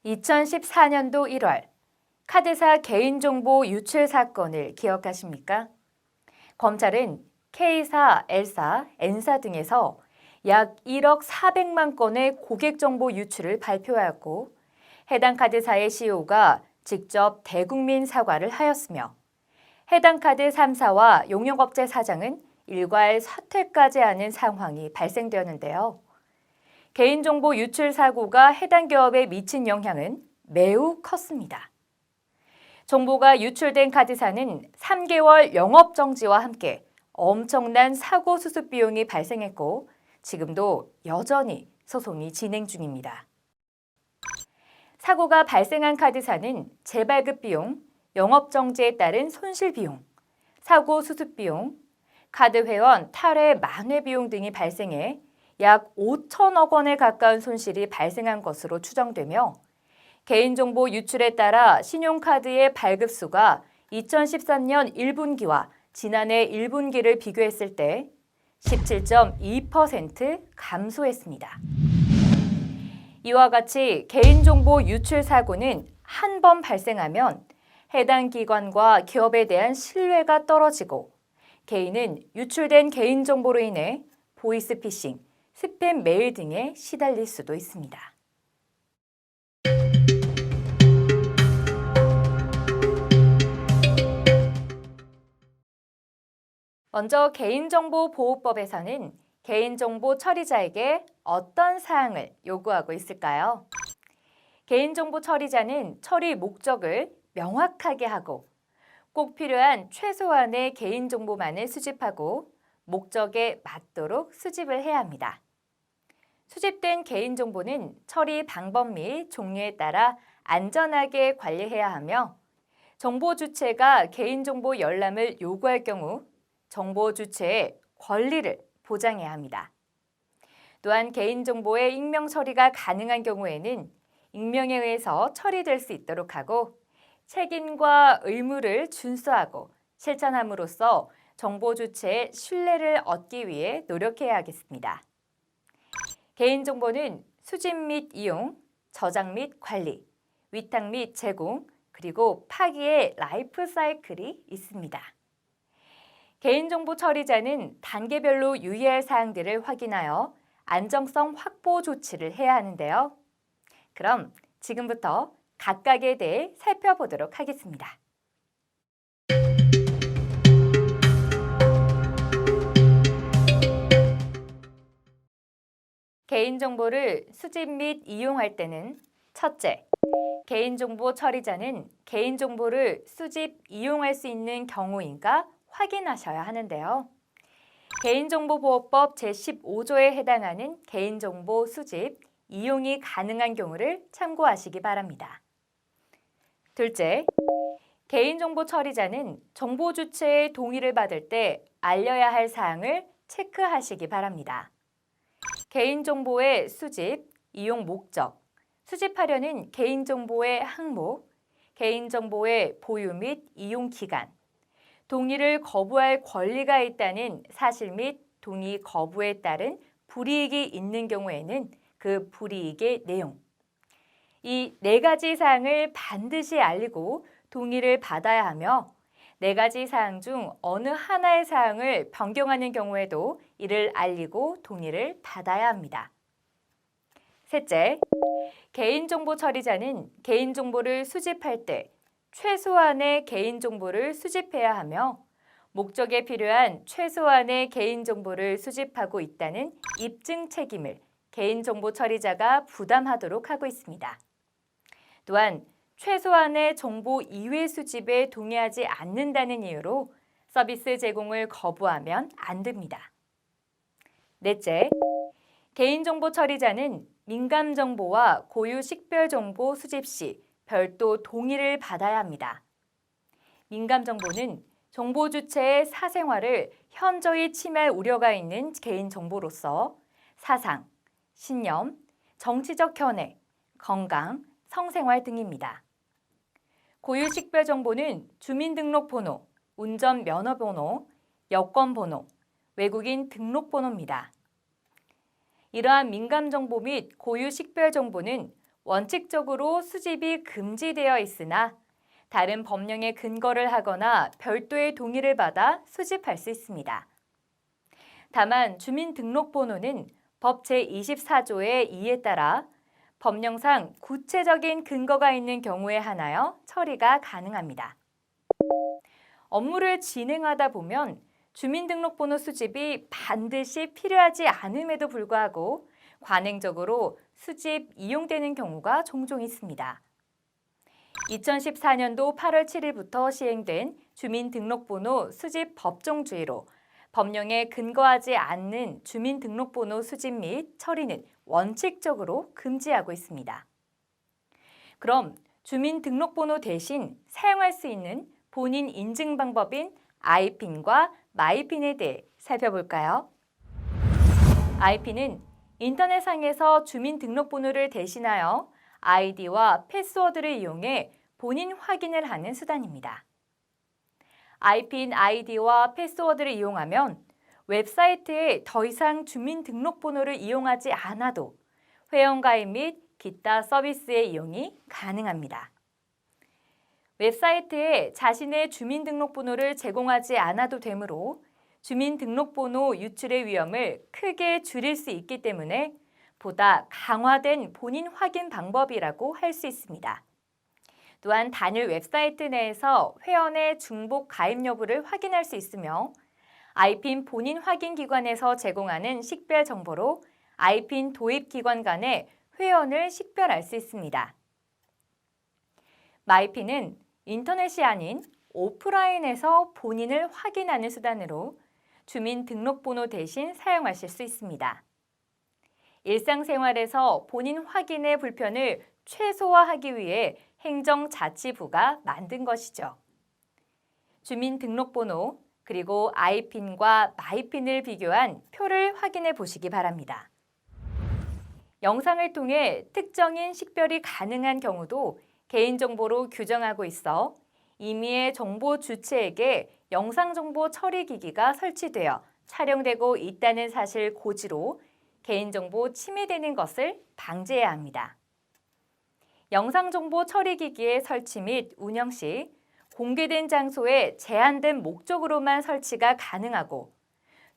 2014년도 1월 카드사 개인정보 유출 사건을 기억하십니까? 검찰은 K사, L사, N사 등에서 약 1억 400만 건의 고객정보 유출을 발표하였고 해당 카드사의 CEO가 직접 대국민 사과를 하였으며 해당 카드 3사와 용역업체 사장은 일괄 사퇴까지 하는 상황이 발생되었는데요. 개인정보 유출 사고가 해당 기업에 미친 영향은 매우 컸습니다. 정보가 유출된 카드사는 3개월 영업정지와 함께 엄청난 사고 수습 비용이 발생했고 지금도 여전히 소송이 진행 중입니다. 사고가 발생한 카드사는 재발급 비용, 영업정지에 따른 손실 비용, 사고 수습 비용, 카드 회원 탈회 만회 비용 등이 발생해 약 5천억 원에 가까운 손실이 발생한 것으로 추정되며 개인정보 유출에 따라 신용카드의 발급수가 2013년 1분기와 지난해 1분기를 비교했을 때 17.2% 감소했습니다. 이와 같이 개인정보 유출 사고는 한 번 발생하면 해당 기관과 기업에 대한 신뢰가 떨어지고 개인은 유출된 개인정보로 인해 보이스피싱, 스팸 메일 등에 시달릴 수도 있습니다. 먼저 개인정보보호법에서는 개인정보 처리자에게 어떤 사항을 요구하고 있을까요? 개인정보 처리자는 처리 목적을 명확하게 하고 꼭 필요한 최소한의 개인정보만을 수집하고 목적에 맞도록 수집을 해야 합니다. 수집된 개인정보는 처리 방법 및 종류에 따라 안전하게 관리해야 하며 정보 주체가 개인정보 열람을 요구할 경우 정보 주체의 권리를 보장해야 합니다. 또한 개인정보의 익명 처리가 가능한 경우에는 익명에 의해서 처리될 수 있도록 하고 책임과 의무를 준수하고 실천함으로써 정보 주체의 신뢰를 얻기 위해 노력해야 하겠습니다. 개인정보는 수집 및 이용, 저장 및 관리, 위탁 및 제공, 그리고 파기의 라이프 사이클이 있습니다. 개인정보 처리자는 단계별로 유의할 사항들을 확인하여 안정성 확보 조치를 해야 하는데요. 그럼 지금부터 각각에 대해 살펴보도록 하겠습니다. 개인정보를 수집 및 이용할 때는 첫째, 개인정보 처리자는 개인정보를 수집, 이용할 수 있는 경우인가 확인하셔야 하는데요. 개인정보보호법 제15조에 해당하는 개인정보 수집, 이용이 가능한 경우를 참고하시기 바랍니다. 둘째, 개인정보 처리자는 정보 주체의 동의를 받을 때 알려야 할 사항을 체크하시기 바랍니다. 개인정보의 수집, 이용 목적, 수집하려는 개인정보의 항목, 개인정보의 보유 및 이용 기간, 동의를 거부할 권리가 있다는 사실 및 동의 거부에 따른 불이익이 있는 경우에는 그 불이익의 내용. 이 4가지 사항을 반드시 알리고 동의를 받아야 하며 4가지 사항 중 어느 하나의 사항을 변경하는 경우에도 이를 알리고 동의를 받아야 합니다. 셋째, 개인정보 처리자는 개인정보를 수집할 때 최소한의 개인정보를 수집해야 하며 목적에 필요한 최소한의 개인정보를 수집하고 있다는 입증 책임을 개인정보 처리자가 부담하도록 하고 있습니다. 또한 최소한의 정보 이외 수집에 동의하지 않는다는 이유로 서비스 제공을 거부하면 안 됩니다. 넷째, 개인정보 처리자는 민감정보와 고유 식별정보 수집 시 별도 동의를 받아야 합니다. 민감정보는 정보 주체의 사생활을 현저히 침해할 우려가 있는 개인정보로서 사상, 신념, 정치적 견해, 건강, 성생활 등입니다. 고유 식별정보는 주민등록번호, 운전면허번호, 여권번호, 외국인 등록번호입니다. 이러한 민감정보 및 고유 식별정보는 원칙적으로 수집이 금지되어 있으나 다른 법령에 근거를 하거나 별도의 동의를 받아 수집할 수 있습니다. 다만 주민등록번호는 법 제24조의 2에 따라 법령상 구체적인 근거가 있는 경우에 한하여 처리가 가능합니다. 업무를 진행하다 보면 주민등록번호 수집이 반드시 필요하지 않음에도 불구하고 관행적으로 수집, 이용되는 경우가 종종 있습니다. 2014년도 8월 7일부터 시행된 주민등록번호 수집 법정주의로 법령에 근거하지 않는 주민등록번호 수집 및 처리는 원칙적으로 금지하고 있습니다. 그럼 주민등록번호 대신 사용할 수 있는 본인 인증 방법인 아이핀과 마이핀에 대해 살펴볼까요? 아이핀은 인터넷상에서 주민등록번호를 대신하여 아이디와 패스워드를 이용해 본인 확인을 하는 수단입니다. 아이핀 아이디와 패스워드를 이용하면 웹사이트에 더 이상 주민등록번호를 이용하지 않아도 회원가입 및 기타 서비스의 이용이 가능합니다. 웹사이트에 자신의 주민등록번호를 제공하지 않아도 되므로 주민등록번호 유출의 위험을 크게 줄일 수 있기 때문에 보다 강화된 본인 확인 방법이라고 할 수 있습니다. 또한 단일 웹사이트 내에서 회원의 중복 가입 여부를 확인할 수 있으며 아이핀 본인 확인 기관에서 제공하는 식별 정보로 아이핀 도입 기관 간의 회원을 식별할 수 있습니다. 마이핀은 인터넷이 아닌 오프라인에서 본인을 확인하는 수단으로 주민등록번호 대신 사용하실 수 있습니다. 일상생활에서 본인 확인의 불편을 최소화하기 위해 행정자치부가 만든 것이죠. 주민등록번호 그리고 아이핀과 마이핀을 비교한 표를 확인해 보시기 바랍니다. 영상을 통해 특정인 식별이 가능한 경우도 개인정보로 규정하고 있어 임의의 정보 주체에게 영상정보 처리기기가 설치되어 촬영되고 있다는 사실 고지로 개인정보 침해되는 것을 방지해야 합니다. 영상정보 처리기기의 설치 및 운영 시 공개된 장소에 제한된 목적으로만 설치가 가능하고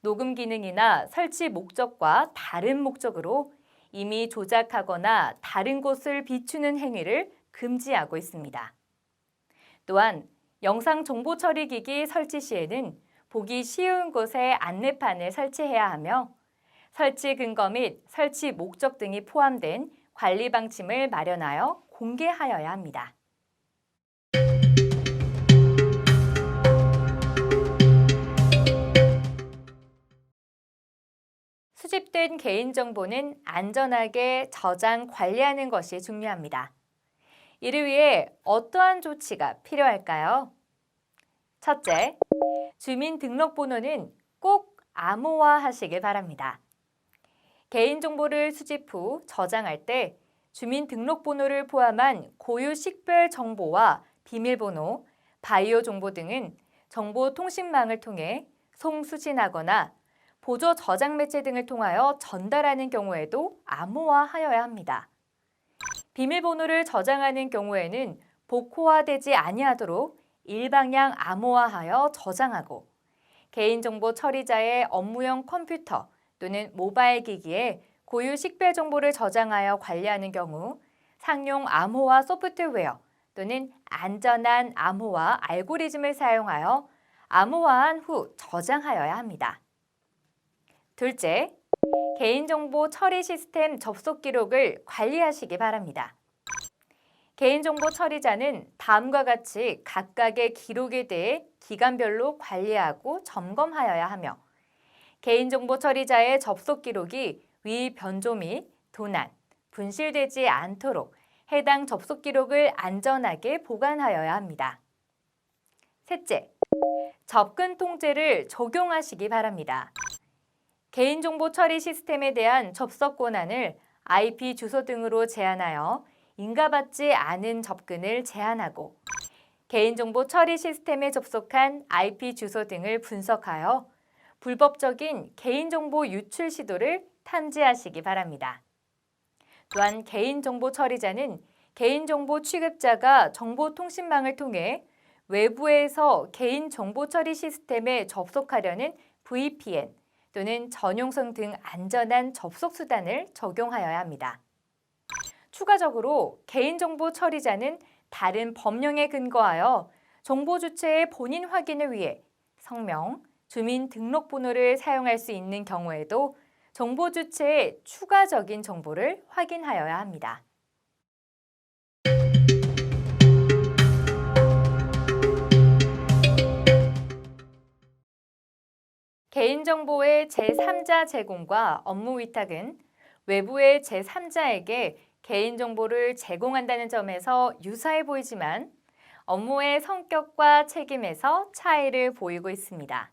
녹음 기능이나 설치 목적과 다른 목적으로 이미 조작하거나 다른 곳을 비추는 행위를 금지하고 있습니다. 또한 영상 정보 처리 기기 설치 시에는 보기 쉬운 곳에 안내판을 설치해야 하며 설치 근거 및 설치 목적 등이 포함된 관리 방침을 마련하여 공개하여야 합니다. 수집된 개인정보는 안전하게 저장, 관리하는 것이 중요합니다. 이를 위해 어떠한 조치가 필요할까요? 첫째, 주민등록번호는 꼭 암호화하시길 바랍니다. 개인정보를 수집 후 저장할 때 주민등록번호를 포함한 고유 식별 정보와 비밀번호, 바이오 정보 등은 정보통신망을 통해 송수신하거나 보조 저장 매체 등을 통하여 전달하는 경우에도 암호화하여야 합니다. 비밀번호를 저장하는 경우에는 복호화되지 아니하도록 일방향 암호화하여 저장하고 개인정보 처리자의 업무용 컴퓨터 또는 모바일 기기에 고유 식별 정보를 저장하여 관리하는 경우 상용 암호화 소프트웨어 또는 안전한 암호화 알고리즘을 사용하여 암호화한 후 저장하여야 합니다. 둘째, 개인정보 처리 시스템 접속 기록을 관리하시기 바랍니다. 개인정보 처리자는 다음과 같이 각각의 기록에 대해 기간별로 관리하고 점검하여야 하며 개인정보 처리자의 접속 기록이 위 변조 및 도난, 분실되지 않도록 해당 접속 기록을 안전하게 보관하여야 합니다. 셋째, 접근 통제를 적용하시기 바랍니다. 개인정보 처리 시스템에 대한 접속 권한을 IP 주소 등으로 제한하여 인가받지 않은 접근을 제한하고 개인정보 처리 시스템에 접속한 IP 주소 등을 분석하여 불법적인 개인정보 유출 시도를 탐지하시기 바랍니다. 또한 개인정보 처리자는 개인정보 취급자가 정보통신망을 통해 외부에서 개인정보 처리 시스템에 접속하려는 VPN 또는 전용성 등 안전한 접속 수단을 적용하여야 합니다. 추가적으로 개인정보 처리자는 다른 법령에 근거하여 정보 주체의 본인 확인을 위해 성명, 주민등록번호를 사용할 수 있는 경우에도 정보 주체의 추가적인 정보를 확인하여야 합니다. 개인정보의 제3자 제공과 업무 위탁은 외부의 제3자에게 개인정보를 제공한다는 점에서 유사해 보이지만 업무의 성격과 책임에서 차이를 보이고 있습니다.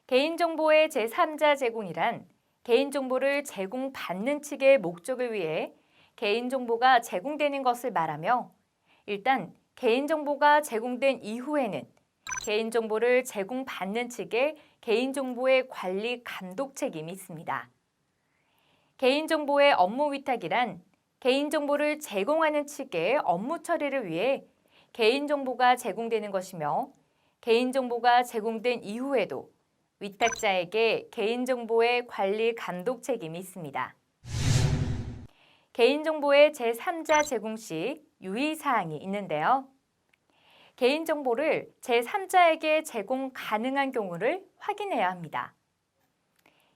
개인정보의 제3자 제공이란 개인정보를 제공받는 측의 목적을 위해 개인정보가 제공되는 것을 말하며 일단 개인정보가 제공된 이후에는 개인정보를 제공받는 측의 개인정보의 관리 감독 책임이 있습니다. 개인정보의 업무 위탁이란 개인정보를 제공하는 측의 업무 처리를 위해 개인정보가 제공되는 것이며 개인정보가 제공된 이후에도 위탁자에게 개인정보의 관리 감독 책임이 있습니다. 개인정보의 제3자 제공 시 유의사항이 있는데요. 개인정보를 제3자에게 제공 가능한 경우를 확인해야 합니다.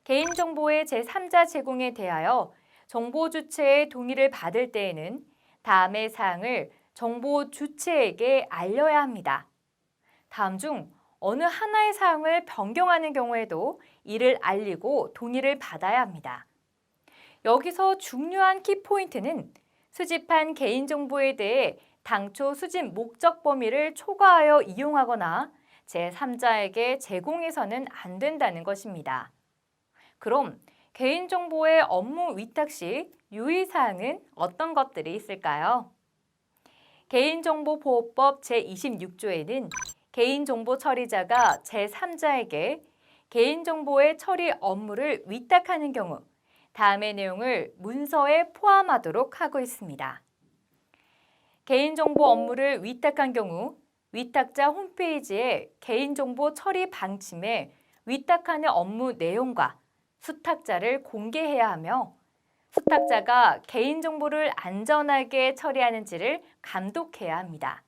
개인정보의 제3자 제공에 대하여 정보 주체의 동의를 받을 때에는 다음의 사항을 정보 주체에게 알려야 합니다. 다음 중 어느 하나의 사항을 변경하는 경우에도 이를 알리고 동의를 받아야 합니다. 여기서 중요한 키포인트는 수집한 개인정보에 대해 당초 수집 목적 범위를 초과하여 이용하거나 제3자에게 제공해서는 안 된다는 것입니다. 그럼 개인정보의 업무 위탁 시 유의사항은 어떤 것들이 있을까요? 개인정보보호법 제26조에는 개인정보 처리자가 제3자에게 개인정보의 처리 업무를 위탁하는 경우 다음의 내용을 문서에 포함하도록 하고 있습니다. 개인정보 업무를 위탁한 경우 위탁자 홈페이지에 개인정보 처리 방침에 위탁하는 업무 내용과 수탁자를 공개해야 하며 수탁자가 개인정보를 안전하게 처리하는지를 감독해야 합니다.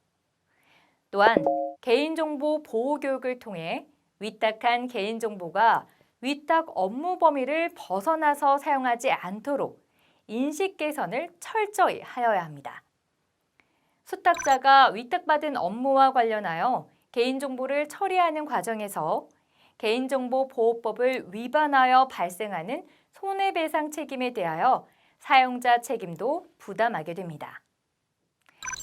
또한 개인정보 보호교육을 통해 위탁한 개인정보가 위탁 업무 범위를 벗어나서 사용하지 않도록 인식 개선을 철저히 하여야 합니다. 수탁자가 위탁받은 업무와 관련하여 개인정보를 처리하는 과정에서 개인정보보호법을 위반하여 발생하는 손해배상 책임에 대하여 사용자 책임도 부담하게 됩니다.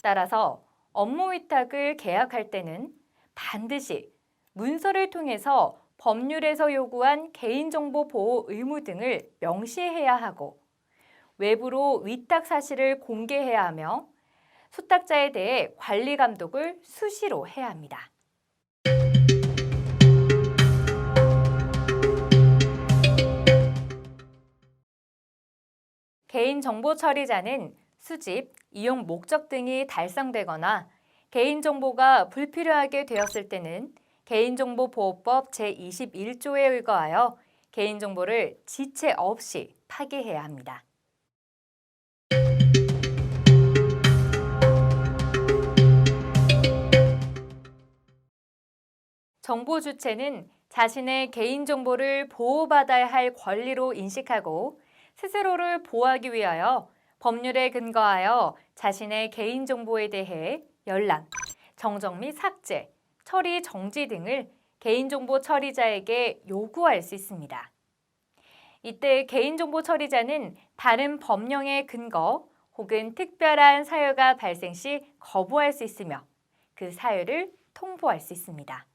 따라서 업무 위탁을 계약할 때는 반드시 문서를 통해서 법률에서 요구한 개인정보 보호 의무 등을 명시해야 하고 외부로 위탁 사실을 공개해야 하며 수탁자에 대해 관리 감독을 수시로 해야 합니다. 개인정보 처리자는 수집, 이용 목적 등이 달성되거나 개인정보가 불필요하게 되었을 때는 개인정보보호법 제21조에 의거하여 개인정보를 지체 없이 파기해야 합니다. 정보 주체는 자신의 개인정보를 보호받아야 할 권리로 인식하고 스스로를 보호하기 위하여 법률에 근거하여 자신의 개인정보에 대해 열람, 정정 및 삭제, 처리 정지 등을 개인정보 처리자에게 요구할 수 있습니다. 이때 개인정보 처리자는 다른 법령의 근거 혹은 특별한 사유가 발생 시 거부할 수 있으며 그 사유를 통보할 수 있습니다.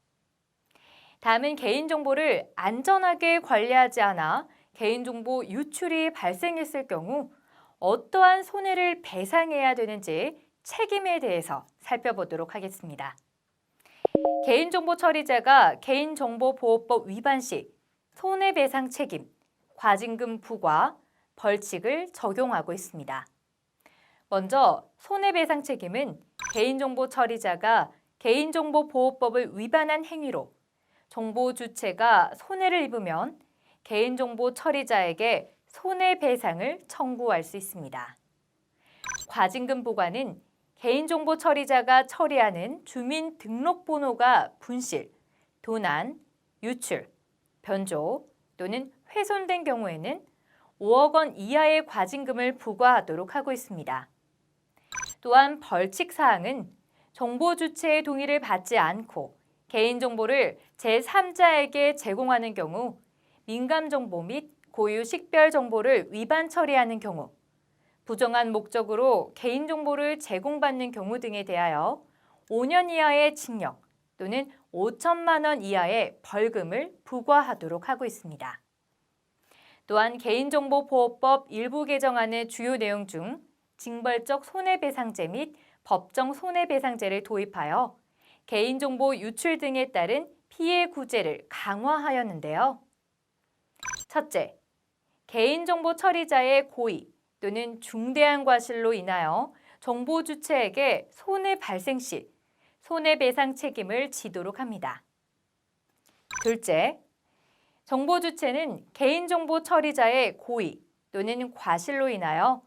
다음은 개인정보를 안전하게 관리하지 않아 개인정보 유출이 발생했을 경우 어떠한 손해를 배상해야 되는지 책임에 대해서 살펴보도록 하겠습니다. 개인정보 처리자가 개인정보보호법 위반 시 손해배상 책임, 과징금 부과, 벌칙을 적용하고 있습니다. 먼저 손해배상 책임은 개인정보 처리자가 개인정보보호법을 위반한 행위로 정보 주체가 손해를 입으면 개인정보 처리자에게 손해배상을 청구할 수 있습니다. 과징금 보관은 개인정보 처리자가 처리하는 주민등록번호가 분실, 도난, 유출, 변조 또는 훼손된 경우에는 5억 원 이하의 과징금을 부과하도록 하고 있습니다. 또한 벌칙 사항은 정보 주체의 동의를 받지 않고 개인정보를 제3자에게 제공하는 경우, 민감정보 및 고유 식별 정보를 위반 처리하는 경우, 부정한 목적으로 개인정보를 제공받는 경우 등에 대하여 5년 이하의 징역 또는 5천만 원 이하의 벌금을 부과하도록 하고 있습니다. 또한 개인정보보호법 일부 개정안의 주요 내용 중 징벌적 손해배상제 및 법정 손해배상제를 도입하여 개인정보 유출 등에 따른 피해 구제를 강화하였는데요. 첫째, 개인정보 처리자의 고의 또는 중대한 과실로 인하여 정보 주체에게 손해 발생 시 손해배상 책임을 지도록 합니다. 둘째, 정보 주체는 개인정보 처리자의 고의 또는 과실로 인하여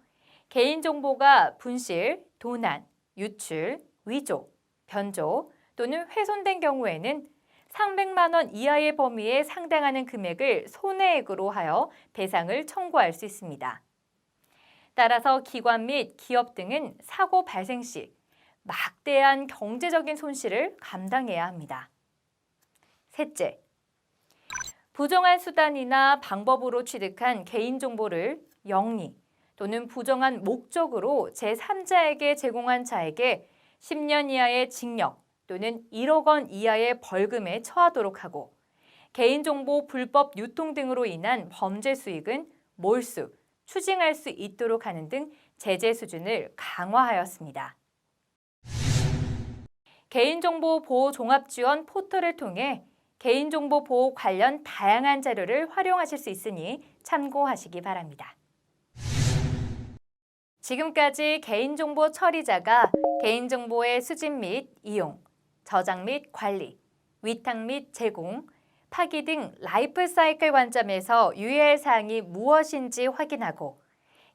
개인정보가 분실, 도난, 유출, 위조, 변조 또는 훼손된 경우에는 300만 원 이하의 범위에 상당하는 금액을 손해액으로 하여 배상을 청구할 수 있습니다. 따라서 기관 및 기업 등은 사고 발생 시 막대한 경제적인 손실을 감당해야 합니다. 셋째, 부정한 수단이나 방법으로 취득한 개인정보를 영리 또는 부정한 목적으로 제3자에게 제공한 자에게 10년 이하의 징역 또는 1억 원 이하의 벌금에 처하도록 하고 개인정보 불법 유통 등으로 인한 범죄 수익은 몰수, 추징할 수 있도록 하는 등 제재 수준을 강화하였습니다. 개인정보 보호 종합지원 포털을 통해 개인정보 보호 관련 다양한 자료를 활용하실 수 있으니 참고하시기 바랍니다. 지금까지 개인정보 처리자가 개인정보의 수집 및 이용, 저장 및 관리, 위탁 및 제공, 파기 등 라이프 사이클 관점에서 유의할 사항이 무엇인지 확인하고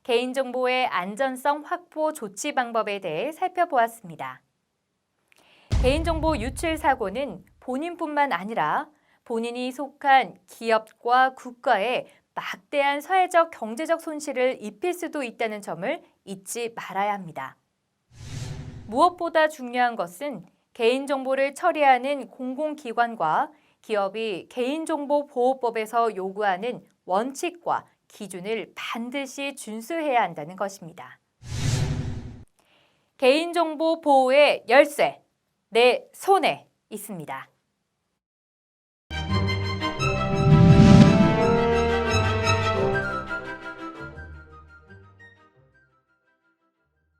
개인정보의 안전성 확보 조치 방법에 대해 살펴보았습니다. 개인정보 유출 사고는 본인뿐만 아니라 본인이 속한 기업과 국가에 막대한 사회적 경제적 손실을 입힐 수도 있다는 점을 잊지 말아야 합니다. 무엇보다 중요한 것은 개인정보를 처리하는 공공기관과 기업이 개인정보보호법에서 요구하는 원칙과 기준을 반드시 준수해야 한다는 것입니다. 개인정보 보호의 열쇠, 내 손에 있습니다.